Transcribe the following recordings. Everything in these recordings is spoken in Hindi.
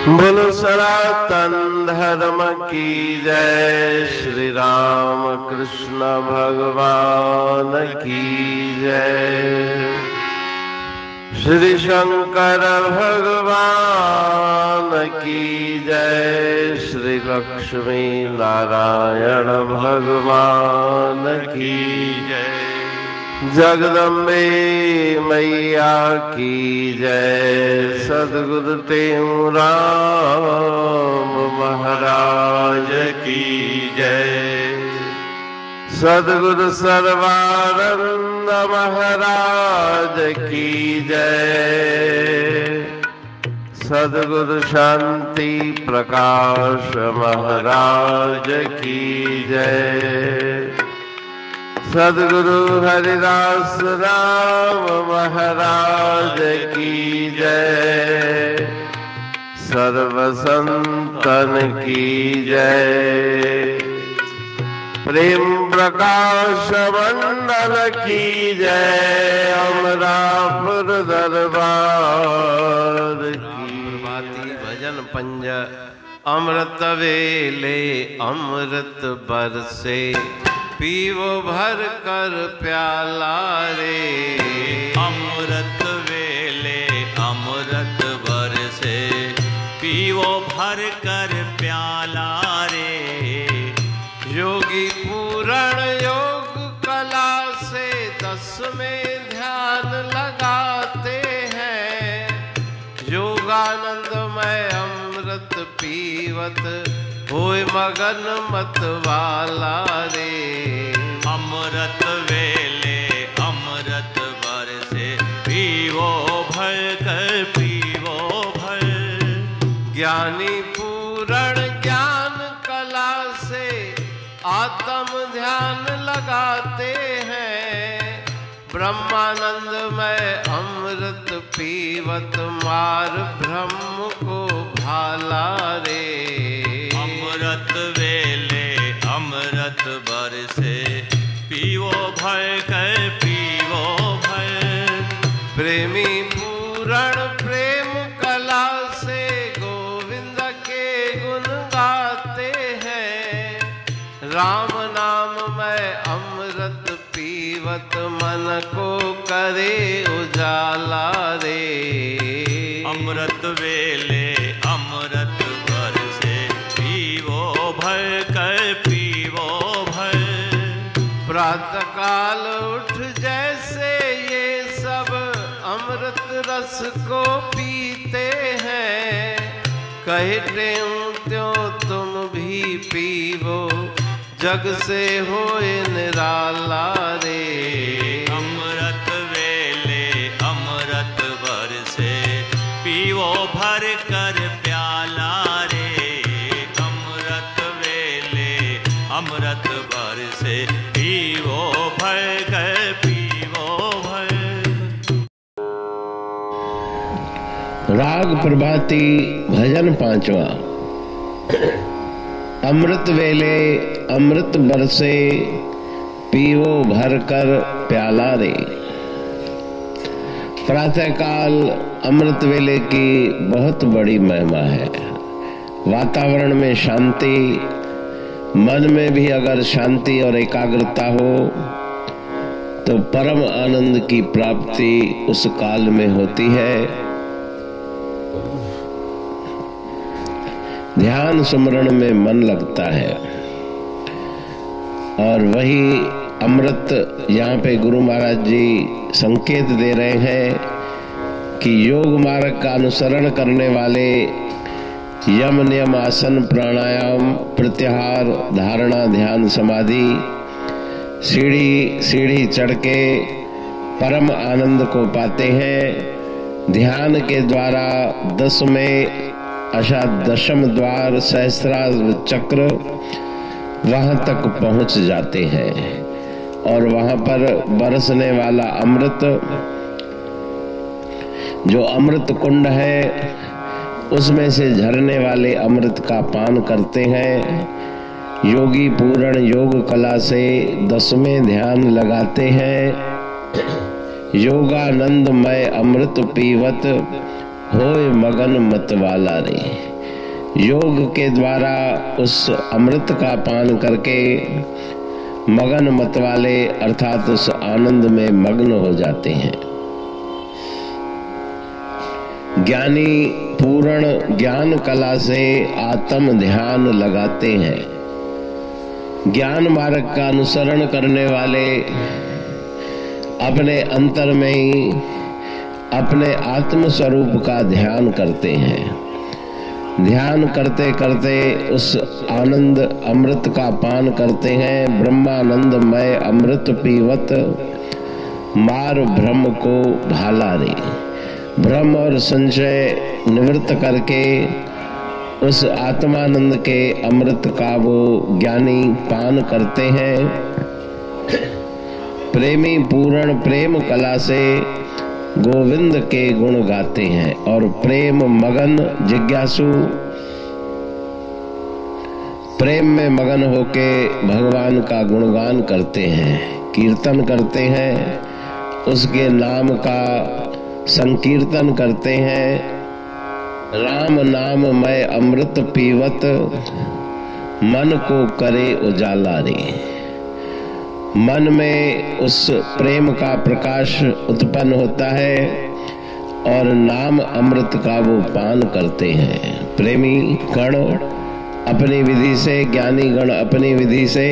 बोलो सनातन धर्म की जय। श्री राम कृष्ण भगवान की जय। श्री शंकर भगवान की जय। श्री लक्ष्मी नारायण भगवान की जय। जगदम्बे मैया की जय। सद्गुरु राम महाराज की जय। सद्गुरु सर्वानंद महाराज की जय। सद्गुरु शांति प्रकाश महाराज की जय। सद्गुरु हरिदास राम महाराज की जय। सर्व संतन की जय। प्रेम प्रकाश मंडल की जय। अमरापुर दरबार की भजन पंज। अमृत वेले अमृत बरसे पीवो भर कर प्याला रे। अमृत वेले अमृत बरसे पीवो भर कर प्याला रे। योगी पूर्ण योग कला से 10 में ध्यान लगाते हैं। योगानंदमय अमृत पीवत होए मगन मत वाला रे। अमृत वेले अमृत बरसे पीवो भर कर पीवो भर। ज्ञानी पूर्ण ज्ञान कला से आत्म ध्यान लगाते हैं। ब्रह्मानंदमय अमृत पीवत मार ब्रह्म को भाला रे। अमृत वेले अमृत बरसे पीवो भर कर पीवो भर। प्रेमी पूर्ण प्रेम कला से गोविंद के गुण गाते हैं। राम नाम में अमृत पीवत मन को करे उजाला रे। अमृत वेले अमृत बरसे पीवो भर कर पीवो भर। प्रातः काल उठ जैसे ये सब अमृत रस को पीते हैं। कहते हूँ त्यों तुम भी पीवो जग से होए निराला रे। अमृत वेले अमृत बरसे पीवो भर कर प्याला रे। अमृत वेले अमृत बरसे पीवो भर कर पीवो भर। राग प्रभाती भजन 5वां। अमृत वेले अमृत बरसे पीवो भर कर प्याला रे। प्रातःकाल अमृत वेले की बहुत बड़ी महिमा है। वातावरण में शांति, मन में भी अगर शांति और एकाग्रता हो तो परम आनंद की प्राप्ति उस काल में होती है। ध्यान स्मरण में मन लगता है। और वही अमृत यहाँ पे गुरु महाराज जी संकेत दे रहे हैं कि योग मार्ग का अनुसरण करने वाले यम नियम आसन प्राणायाम प्रत्याहार धारणा ध्यान समाधि सीढ़ी सीढ़ी चढ़ के परम आनंद को पाते हैं। ध्यान के द्वारा 10 में अष्टादशम द्वार सहस्त्रार चक्र वहां तक पहुंच जाते हैं। और वहां पर बरसने वाला अमृत जो अमृत कुंड है उसमें से झरने वाले अमृत का पान करते हैं। योगी पूर्ण योग कला से 10वें ध्यान लगाते हैं। योगानंदमय अमृत पीवत होए मगन मत वाला रे। योग के द्वारा उस अमृत का पान करके मगन मत वाले अर्थात उस आनंद में मग्न हो जाते हैं। ज्ञानी पूर्ण ज्ञान कला से आत्म ध्यान लगाते हैं। ज्ञान मार्ग का अनुसरण करने वाले अपने अंतर में ही अपने आत्म स्वरूप का ध्यान करते हैं। ध्यान करते करते उस आनंद अमृत का पान करते हैं। ब्रह्मानंदमय अमृत पीवत मार भ्रम को भाला रे। भ्रम और संशय निवृत्त करके उस आत्मानंद के अमृत का वो ज्ञानी पान करते हैं। प्रेमी पूर्ण प्रेम कला से गोविंद के गुण गाते हैं और प्रेम मगन जिज्ञासु प्रेम में मगन होके भगवान का गुणगान करते हैं, कीर्तन करते हैं, उसके नाम का संकीर्तन करते हैं। राम नाम मैं अमृत पीवत मन को करे उजाला रे। मन में उस प्रेम का प्रकाश उत्पन्न होता है और नाम अमृत का वो पान करते हैं। प्रेमी गण अपनी विधि से, ज्ञानी गण अपनी विधि से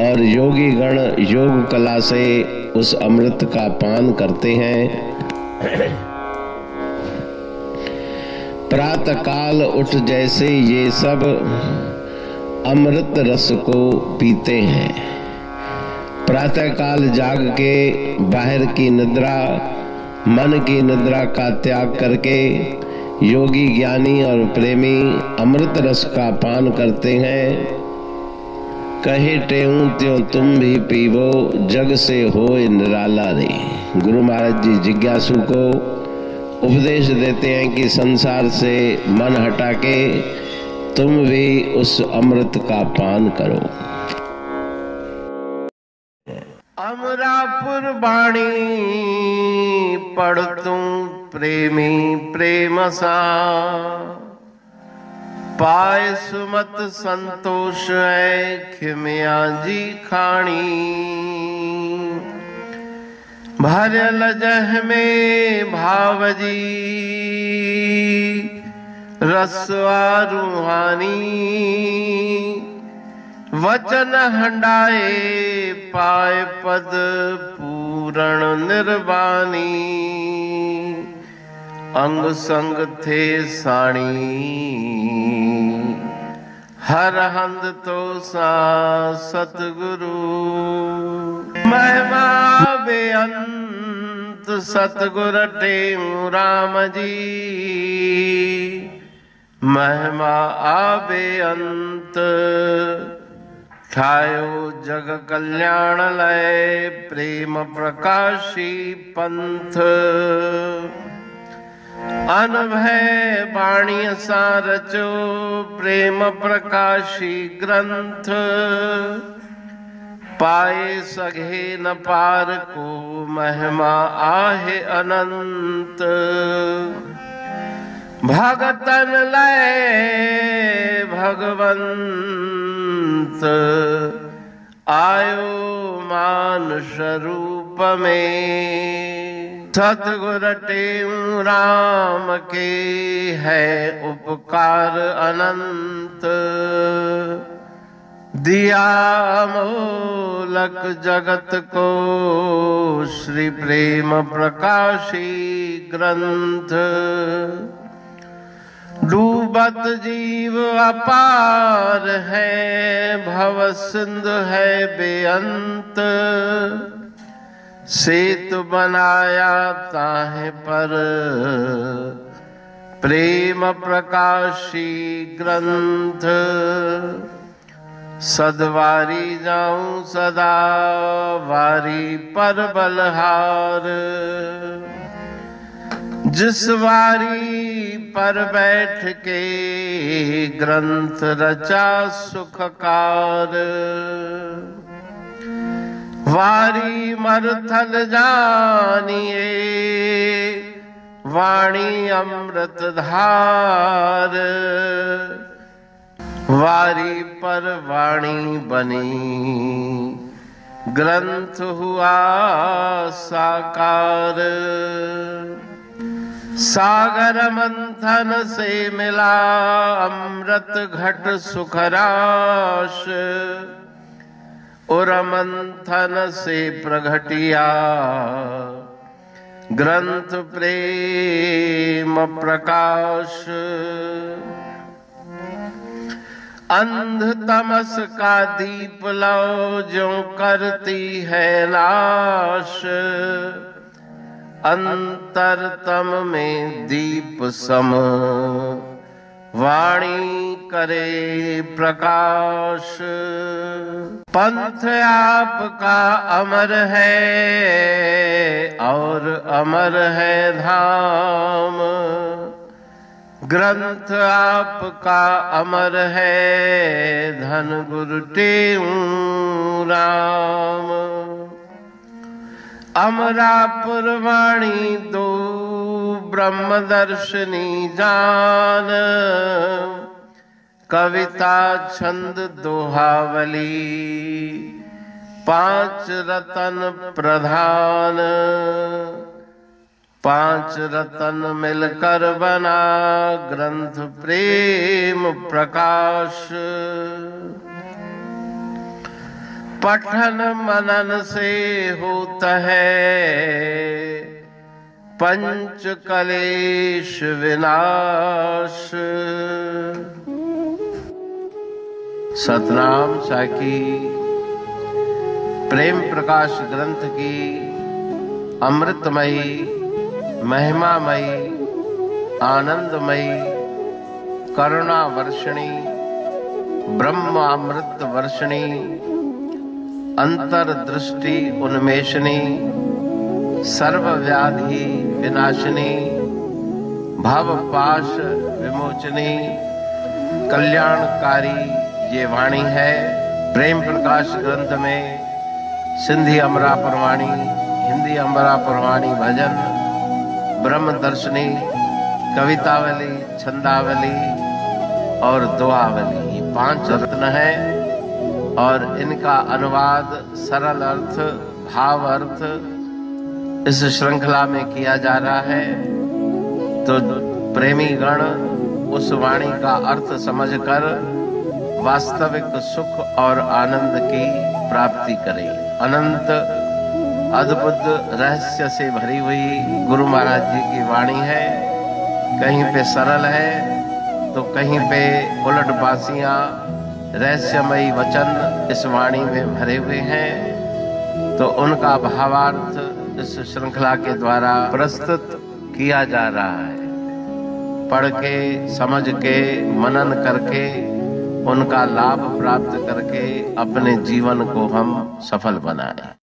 और योगी गण योग कला से उस अमृत का पान करते हैं। प्रातः काल उठ जैसे ये सब अमृत रस को पीते हैं। प्रातः काल जाग के बाहर की निद्रा, मन की निद्रा का त्याग करके योगी ज्ञानी और प्रेमी अमृत रस का पान करते हैं। कहे टेऊं त्यों तुम भी पीवो जग से होए निराला रे। गुरु महाराज जी जिज्ञासु को उपदेश देते हैं कि संसार से मन हटा के तुम भी उस अमृत का पान करो। अमरापुर बाणी पढ़ तू प्रेमी प्रेम सा, पाए सुमत संतोष है खिमिया जी खाणी। भरल जह में भावजी रसवा रूहानी। वचन हंडाए पाए पद पूरण निर्वाणी। अंग संग थे साणी हर हंद तो सा सतगुरु। महिमा बेअंत सतगुर टेऊ राम जी। महिमा आबे अंत ठायो जग कल्याण लय प्रेम प्रकाशी पंथ। अनभय बाणी सा रचो प्रेम प्रकाशी ग्रंथ। पाए सघे न पार को महिमा आहे अनंत। भगतन लय भगवंत आयो मानुष रूप में। सतगुर टेऊ राम के है उपकार अनंत। दिया मोलक जगत को श्री प्रेम प्रकाशी ग्रंथ। डूबत जीव अपार है भव सिंध है बेअंत। सेतु बनाया ताहे पर प्रेम प्रकाशी ग्रंथ। सदवारी जाऊं सदा वारी पर बलहार। जिस वारी पर बैठ के ग्रंथ रचा सुखकार। वारी मरथल जानिए वाणी अमृत धार, वारी पर वाणी बनी, ग्रंथ हुआ साकार। सागर मंथन से मिला अमृत घट सुखराश, उर मंथन से प्रगटिया ग्रंथ प्रेम प्रकाश। अंध तमस का दीप लो जो करती है नाश, अंतरतम में दीप सम वाणी करे प्रकाश। पंथ आपका अमर है और अमर है धाम, ग्रंथ आपका अमर है धन गुरु टेऊ राम। अमरापुर वाणी दो ब्रह्मदर्शनी जान, कविता छंद दोहावली पांच रतन प्रधान। पांच रतन मिलकर बना ग्रंथ प्रेम प्रकाश। पठन मनन से होता है पंच कलेश विनाश। सतनाम साखी प्रेम प्रकाश ग्रंथ की अमृतमयी, महिमामयी, आनंदमयी, करुणा वर्षिणी, ब्रह्म अमृत वर्षिणी, अंतरदृष्टि उन्मेषणी, सर्वव्याधि विनाशिनी, भव पाश विमोचनी, कल्याणकारी ये वाणी है। प्रेम प्रकाश ग्रंथ में सिंधी अमरापुर वाणी, हिंदी अमरापुर वाणी भजन, ब्रह्म दर्शनी, कवितावली, छंदावली और दुआवली, ये पांच रत्न है और इनका अनुवाद सरल अर्थ, भाव अर्थ इस श्रृंखला में किया जा रहा है। तो प्रेमी गण उस वाणी का अर्थ समझकर वास्तविक सुख और आनंद की प्राप्ति करें। अनंत अद्भुत रहस्य से भरी हुई गुरु महाराज जी की वाणी है। कहीं पे सरल है तो कहीं पे उलट बासियां, रहस्यमयी वचन इस वाणी में भरे हुए हैं। तो उनका भावार्थ इस श्रृंखला के द्वारा प्रस्तुत किया जा रहा है। पढ़ के, समझ के, मनन करके, उनका लाभ प्राप्त करके अपने जीवन को हम सफल बनाएं।